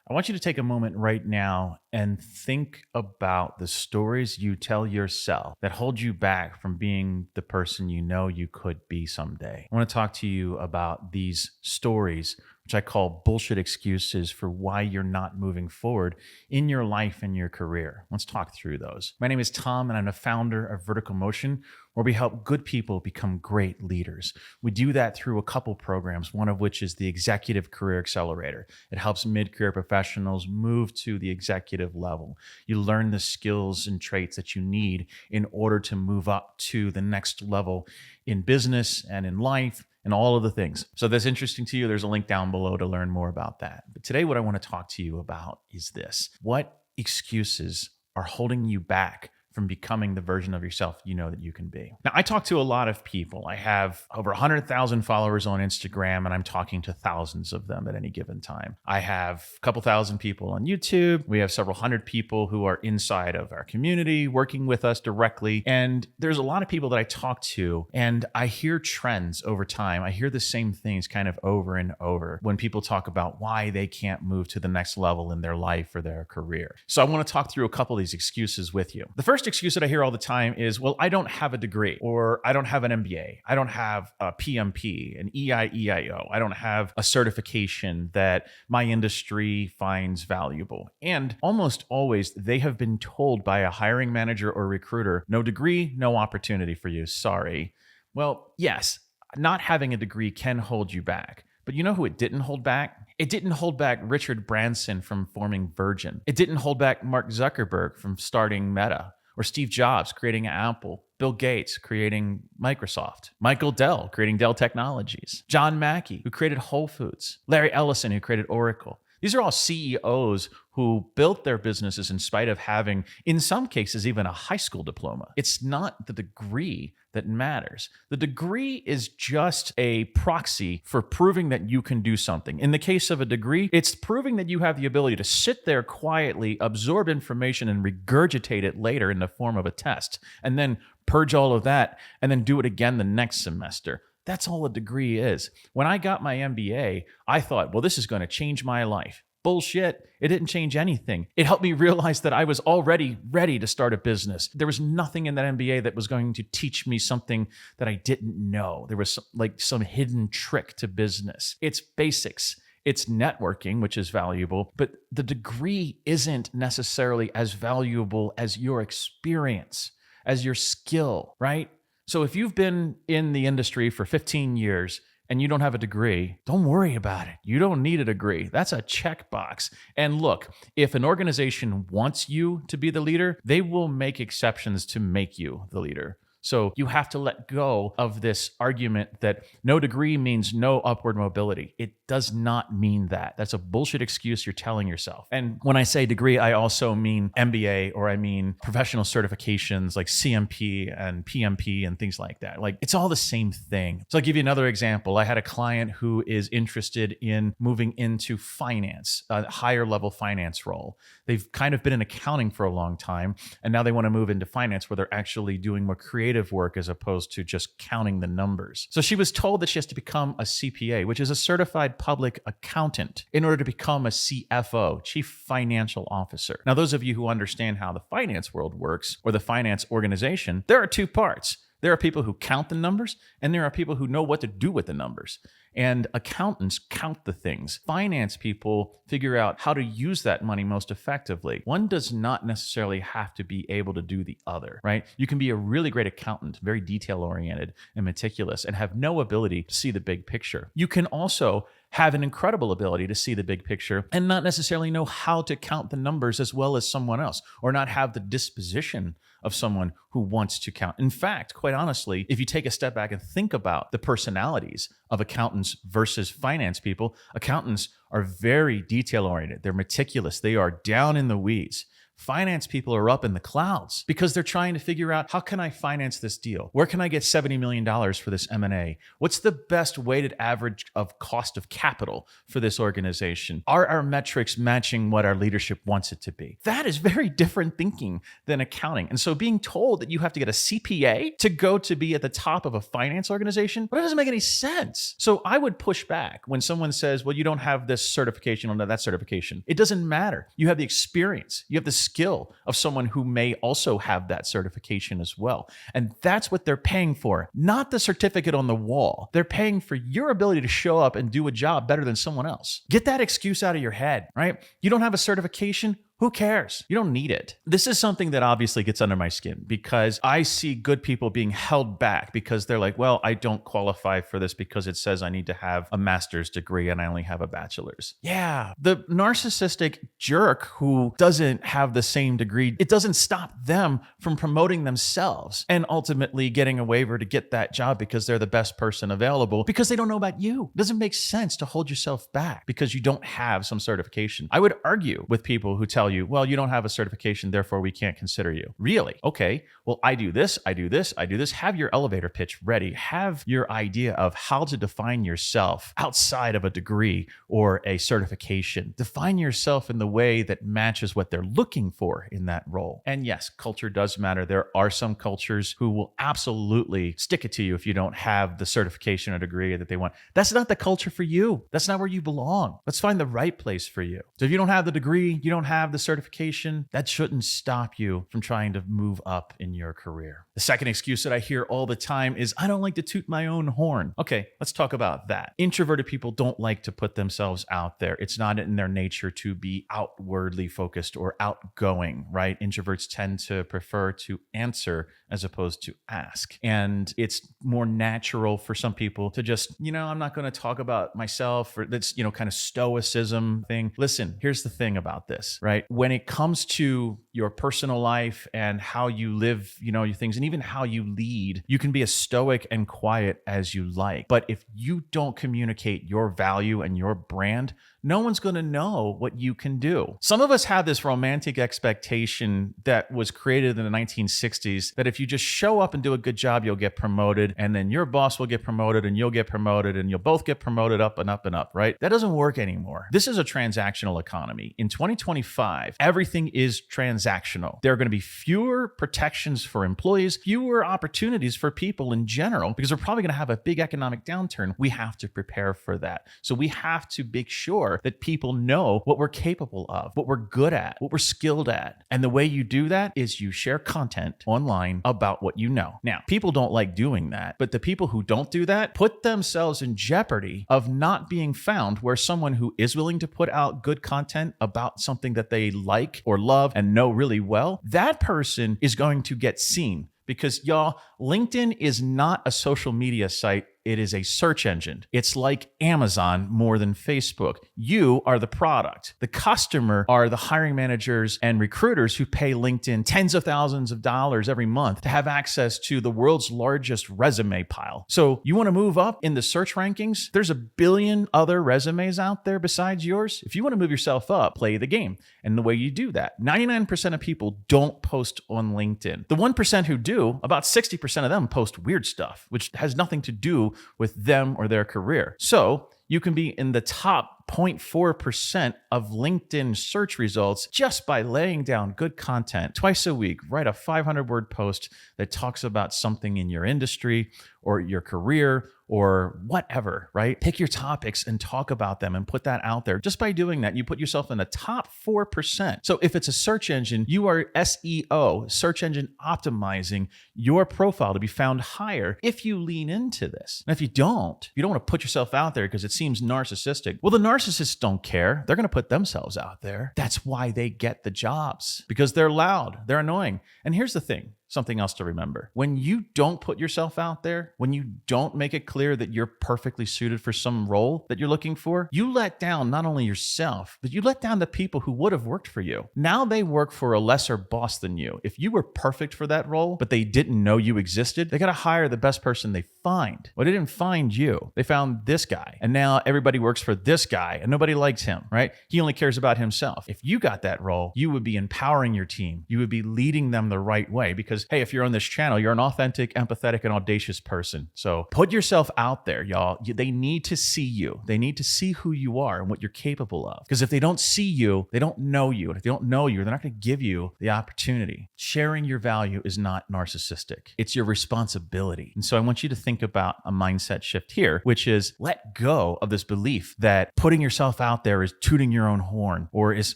I want you to take a moment right now and think about the stories you tell yourself that hold you back from being the person you know you could be someday. I want to talk to you about these stories, which I call bullshit excuses for why you're not moving forward in your life and your career. Let's talk through those. My name is Tom, and I'm the founder of Vertical Motion, where we help good people become great leaders. We do that through a couple programs, one of which is the Executive Career Accelerator. It helps mid-career professionals move to the executive level. You learn the skills and traits that you need in order to move up to the next level in business and in life and all of the things. So if that's interesting to you, there's a link down below to learn more about that. But today, what I want to talk to you about is this. What excuses are holding you back from becoming the version of yourself you know that you can be? Now, I talk to a lot of people. I have over 100,000 followers on Instagram, and I'm talking to thousands of them at any given time. I have a couple thousand people on YouTube. We have several hundred people who are inside of our community working with us directly. And there's a lot of people that I talk to, and I hear trends over time. I hear the same things kind of over and over when people talk about why they can't move to the next level in their life or their career. So I want to talk through a couple of these excuses with you. The first excuse that I hear all the time is, well, I don't have a degree, or I don't have an MBA. I don't have a PMP, an EIEIO. I don't have a certification that my industry finds valuable. And almost always they have been told by a hiring manager or recruiter, no degree, no opportunity for you. Sorry. Well, yes, not having a degree can hold you back. But you know who it didn't hold back? It didn't hold back Richard Branson from forming Virgin. It didn't hold back Mark Zuckerberg from starting Meta, or Steve Jobs creating Apple, Bill Gates creating Microsoft, Michael Dell creating Dell Technologies, John Mackey, who created Whole Foods, Larry Ellison, who created Oracle. These are all CEOs who built their businesses in spite of having, in some cases, even a high school diploma. It's not the degree that matters. The degree is just a proxy for proving that you can do something. In the case of a degree, it's proving that you have the ability to sit there quietly, absorb information, and regurgitate it later in the form of a test, and then purge all of that, and then do it again the next semester. That's all a degree is. When I got my MBA, I thought, well, this is going to change my life. Bullshit. It didn't change anything. It helped me realize that I was already ready to start a business. There was nothing in that MBA that was going to teach me something that I didn't know. There was some hidden trick to business. It's basics. It's networking, which is valuable, but the degree isn't necessarily as valuable as your experience, as your skill, right? So if you've been in the industry for 15 years and you don't have a degree, don't worry about it. You don't need a degree. That's a checkbox. And look, if an organization wants you to be the leader, they will make exceptions to make you the leader. So you have to let go of this argument that no degree means no upward mobility. It does not mean that. That's a bullshit excuse you're telling yourself. And when I say degree, I also mean MBA, or I mean professional certifications like CMP and PMP and things like that. Like, it's all the same thing. So I'll give you another example. I had a client who is interested in moving into finance, a higher level finance role. They've kind of been in accounting for a long time, and now they want to move into finance where they're actually doing more creative work as opposed to just counting the numbers. So she was told that she has to become a CPA, which is a certified public accountant, in order to become a CFO, Chief Financial Officer. Now, those of you who understand how the finance world works, or the finance organization, there are two parts. There are people who count the numbers, and there are people who know what to do with the numbers. And accountants count the things. Finance people figure out how to use that money most effectively. One does not necessarily have to be able to do the other, right? You can be a really great accountant, very detail-oriented and meticulous, and have no ability to see the big picture. You can also have an incredible ability to see the big picture and not necessarily know how to count the numbers as well as someone else, or not have the disposition of someone who wants to count. In fact, quite honestly, if you take a step back and think about the personalities of accountants versus finance people, accountants are very detail-oriented. They're meticulous. They are down in the weeds. Finance people are up in the clouds because they're trying to figure out, how can I finance this deal? Where can I get $70 million for this M&A? What's the best weighted average of cost of capital for this organization? Are our metrics matching what our leadership wants it to be? That is very different thinking than accounting. And so being told that you have to get a CPA to go to be at the top of a finance organization, well, that doesn't make any sense. So I would push back when someone says, well, you don't have this certification or that certification. It doesn't matter. You have the experience, you have the skill of someone who may also have that certification as well. And that's what they're paying for, not the certificate on the wall. They're paying for your ability to show up and do a job better than someone else. Get that excuse out of your head, right? You don't have a certification. Who cares? You don't need it. This is something that obviously gets under my skin because I see good people being held back because they're like, well, I don't qualify for this because it says I need to have a master's degree and I only have a bachelor's. Yeah, the narcissistic jerk who doesn't have the same degree, it doesn't stop them from promoting themselves and ultimately getting a waiver to get that job because they're the best person available because they don't know about you. It doesn't make sense to hold yourself back because you don't have some certification. I would argue with people who tell you, well, you don't have a certification, therefore we can't consider you. Really? Okay. Well, I do this, I do this, I do this. Have your elevator pitch ready. Have your idea of how to define yourself outside of a degree or a certification. Define yourself in the way that matches what they're looking for in that role. And yes, culture does matter. There are some cultures who will absolutely stick it to you if you don't have the certification or degree that they want. That's not the culture for you. That's not where you belong. Let's find the right place for you. So if you don't have the degree, you don't have the certification, that shouldn't stop you from trying to move up in your career. The second excuse that I hear all the time is, I don't like to toot my own horn. Okay, let's talk about that. Introverted people don't like to put themselves out there. It's not in their nature to be outwardly focused or outgoing, right? Introverts tend to prefer to answer as opposed to ask. And it's more natural for some people to just, I'm not going to talk about myself, or that's, kind of stoicism thing. Listen, here's the thing about this, right? When it comes to your personal life and how you live, your things, and even how you lead, you can be as stoic and quiet as you like. But if you don't communicate your value and your brand, no one's going to know what you can do. Some of us have this romantic expectation that was created in the 1960s that if you just show up and do a good job, you'll get promoted, and then your boss will get promoted and you'll get promoted and you'll both get promoted up and up and up, right? That doesn't work anymore. This is a transactional economy. In 2025, everything is transactional. There are going to be fewer protections for employees, fewer opportunities for people in general, because we're probably going to have a big economic downturn. We have to prepare for that. So we have to make sure that people know what we're capable of, what we're good at, what we're skilled at. And the way you do that is you share content online about what you know. Now, people don't like doing that, but the people who don't do that put themselves in jeopardy of not being found, where someone who is willing to put out good content about something that they like or love and know really well, that person is going to get seen. Because y'all, LinkedIn is not a social media site. It is a search engine. It's like Amazon more than Facebook. You are the product. The customer are the hiring managers and recruiters who pay LinkedIn tens of thousands of dollars every month to have access to the world's largest resume pile. So you want to move up in the search rankings? There's a billion other resumes out there besides yours. If you want to move yourself up, play the game. And the way you do that, 99% of people don't post on LinkedIn. The 1% who do, about 60% of them post weird stuff, which has nothing to do with them or their career. So you can be in the top 0.4% of LinkedIn search results just by laying down good content twice a week. Write a 500-word post that talks about something in your industry or your career or whatever, right? Pick your topics and talk about them and put that out there. Just by doing that, you put yourself in the top 4%. So if it's a search engine, you are SEO, search engine optimizing your profile to be found higher if you lean into this. And if you don't want to put yourself out there because it seems narcissistic. Well, the narcissists don't care. They're going to put themselves out there. That's why they get the jobs, because they're loud, they're annoying. And here's the thing. something else to remember. When you don't put yourself out there, when you don't make it clear that you're perfectly suited for some role that you're looking for, you let down not only yourself, but you let down the people who would have worked for you. Now they work for a lesser boss than you. If you were perfect for that role, but they didn't know you existed, they got to hire the best person they find. Well, they didn't find you. They found this guy. And now everybody works for this guy and nobody likes him, right? He only cares about himself. If you got that role, you would be empowering your team. You would be leading them the right way because, hey, if you're on this channel, you're an authentic, empathetic, and audacious person. So put yourself out there, y'all. They need to see you. They need to see who you are and what you're capable of. Because if they don't see you, they don't know you. And if they don't know you, they're not going to give you the opportunity. Sharing your value is not narcissistic. It's your responsibility. And so I want you to think about a mindset shift here, which is let go of this belief that putting yourself out there is tooting your own horn or is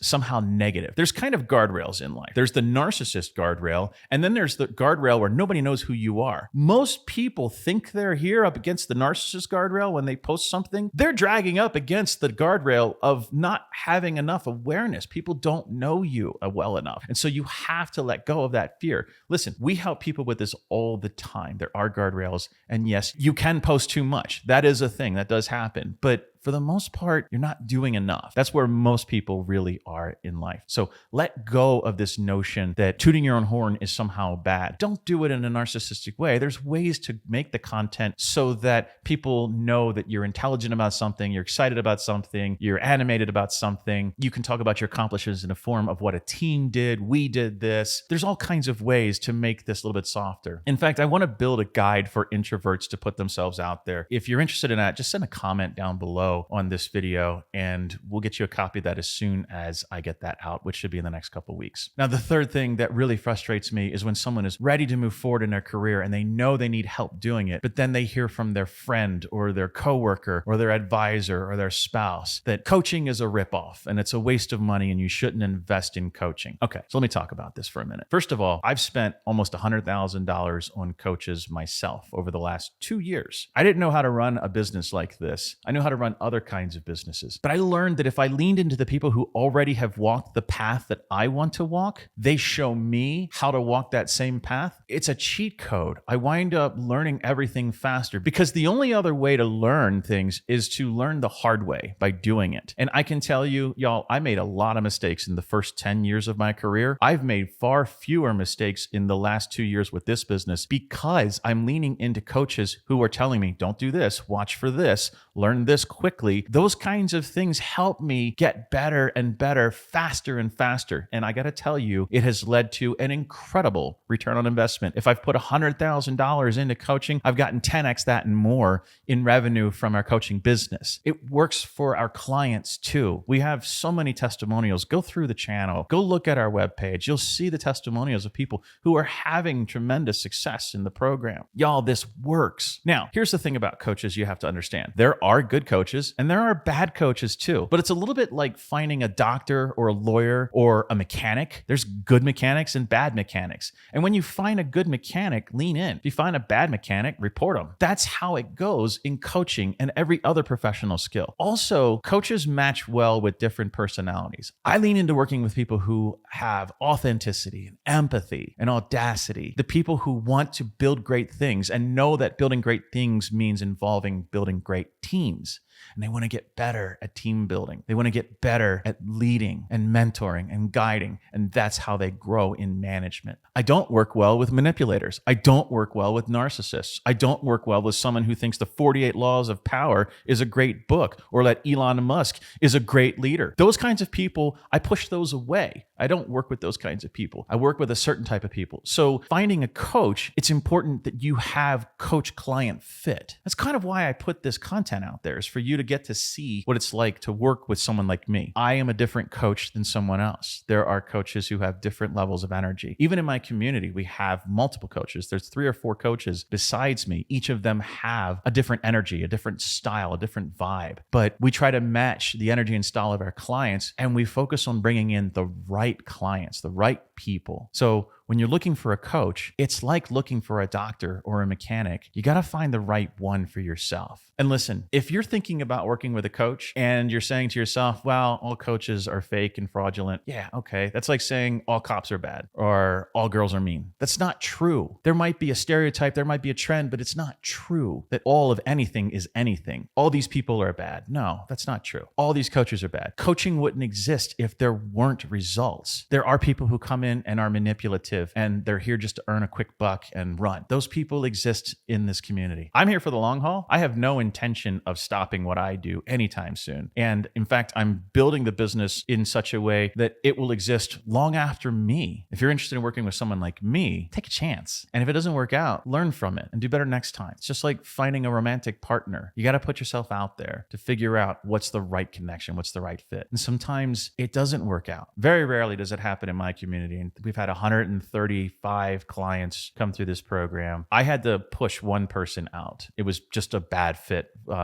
somehow negative. There's kind of guardrails in life. There's the narcissist guardrail, and then there's the guardrail where nobody knows who you are. Most people think they're here up against the narcissist guardrail when they post something. They're dragging up against the guardrail of not having enough awareness. People don't know you well enough. And so you have to let go of that fear. Listen, we help people with this all the time. There are guardrails. And yes, you can post too much. That is a thing that does happen. But for the most part, you're not doing enough. That's where most people really are in life. So let go of this notion that tooting your own horn is somehow bad. Don't do it in a narcissistic way. There's ways to make the content so that people know that you're intelligent about something, you're excited about something, you're animated about something. You can talk about your accomplishments in the form of what a team did. We did this. There's all kinds of ways to make this a little bit softer. In fact, I want to build a guide for introverts to put themselves out there. If you're interested in that, just send a comment down below on this video and we'll get you a copy of that as soon as I get that out, which should be in the next couple of weeks. Now, the third thing that really frustrates me is when someone is ready to move forward in their career and they know they need help doing it, but then they hear from their friend or their coworker or their advisor or their spouse that coaching is a ripoff and it's a waste of money and you shouldn't invest in coaching. Okay, so let me talk about this for a minute. First of all, I've spent almost $100,000 on coaches myself over the last 2 years. I didn't know how to run a business like this. I knew how to run other kinds of businesses. But I learned that if I leaned into the people who already have walked the path that I want to walk, they show me how to walk that same path. It's a cheat code. I wind up learning everything faster because the only other way to learn things is to learn the hard way by doing it. And I can tell you, y'all, I made a lot of mistakes in the first 10 years of my career. I've made far fewer mistakes in the last 2 years with this business because I'm leaning into coaches who are telling me, don't do this, watch for this, learn this quickly. Those kinds of things help me get better and better, faster and faster. And I got to tell you, it has led to an incredible return on investment. If I've put $100,000 into coaching, I've gotten 10x that and more in revenue from our coaching business. It works for our clients too. We have so many testimonials. Go through the channel, go look at our webpage. You'll see the testimonials of people who are having tremendous success in the program. Y'all, this works. Now, here's the thing about coaches you have to understand. There are good coaches and there are bad coaches too, but it's a little bit like finding a doctor or a lawyer or a mechanic. There's good mechanics and bad mechanics. And when you find a good mechanic, lean in. If you find a bad mechanic, report them. That's how it goes in coaching and every other professional skill. Also, coaches match well with different personalities. I lean into working with people who have authenticity and empathy and audacity, the people who want to build great things and know that building great things means involving building great teams. And they want to get better at team building. They want to get better at leading and mentoring and guiding. And that's how they grow in management. I don't work well with manipulators. I don't work well with narcissists. I don't work well with someone who thinks the 48 Laws of Power is a great book or that Elon Musk is a great leader. Those kinds of people, I push those away. I don't work with those kinds of people. I work with a certain type of people. So finding a coach, it's important that you have coach-client fit. That's kind of why I put this content out there, is for you to get to see what it's like to work with someone like me. I am a different coach than someone else. There are coaches who have different levels of energy. Even in my community, we have multiple coaches. There's 3 or 4 coaches besides me. Each of them have a different energy, a different style, a different vibe. But we try to match the energy and style of our clients, and we focus on bringing in the right clients, the right people. So when you're looking for a coach, it's like looking for a doctor or a mechanic. You got to find the right one for yourself. And listen, if you're thinking about working with a coach and you're saying to yourself, well, all coaches are fake and fraudulent. Yeah, okay. That's like saying all cops are bad or all girls are mean. That's not true. There might be a stereotype, there might be a trend, but it's not true that all of anything is anything. All these people are bad. No, that's not true. All these coaches are bad. Coaching wouldn't exist if there weren't results. There are people who come in and are manipulative and they're here just to earn a quick buck and run. Those people exist in this community. I'm here for the long haul. I have no intention of stopping what I do anytime soon. And in fact, I'm building the business in such a way that it will exist long after me. If you're interested in working with someone like me, take a chance. And if it doesn't work out, learn from it and do better next time. It's just like finding a romantic partner. You got to put yourself out there to figure out what's the right connection, what's the right fit. And sometimes it doesn't work out. Very rarely does it happen in my community. And we've had 135 clients come through this program. I had to push one person out. It was just a bad fit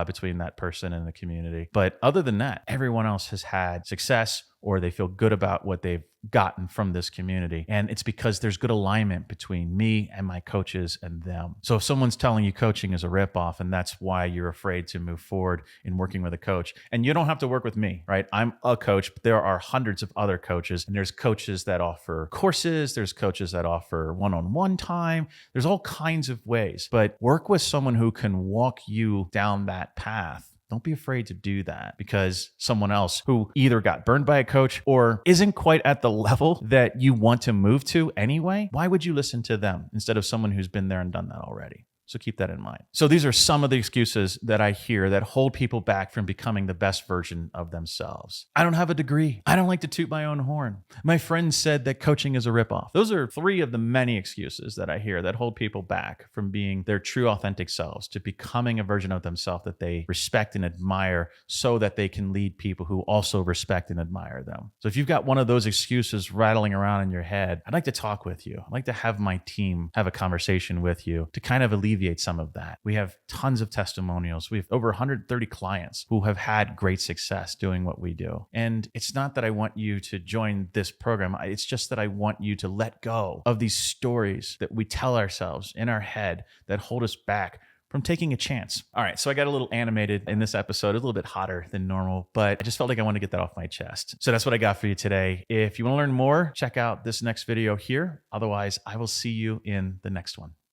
between that person and the community. But other than that, everyone else has had success or they feel good about what they've gotten from this community. And it's because there's good alignment between me and my coaches and them. So if someone's telling you coaching is a ripoff and that's why you're afraid to move forward in working with a coach, and you don't have to work with me, right? I'm a coach, but there are hundreds of other coaches, and there's coaches that offer courses, there's coaches that offer one-on-one time, there's all kinds of ways, but work with someone who can walk you down that path. Don't be afraid to do that because someone else who either got burned by a coach or isn't quite at the level that you want to move to anyway, why would you listen to them instead of someone who's been there and done that already? So keep that in mind. So these are some of the excuses that I hear that hold people back from becoming the best version of themselves. I don't have a degree. I don't like to toot my own horn. My friend said that coaching is a ripoff. Those are three of the many excuses that I hear that hold people back from being their true authentic selves, to becoming a version of themselves that they respect and admire so that they can lead people who also respect and admire them. So if you've got one of those excuses rattling around in your head, I'd like to talk with you. I'd like to have my team have a conversation with you to kind of alleviate some of that. We have tons of testimonials. We have over 130 clients who have had great success doing what we do. And it's not that I want you to join this program. It's just that I want you to let go of these stories that we tell ourselves in our head that hold us back from taking a chance. All right, so I got a little animated in this episode, a little bit hotter than normal, but I just felt like I wanted to get that off my chest. So that's what I got for you today. If you want to learn more, check out this next video here. Otherwise, I will see you in the next one.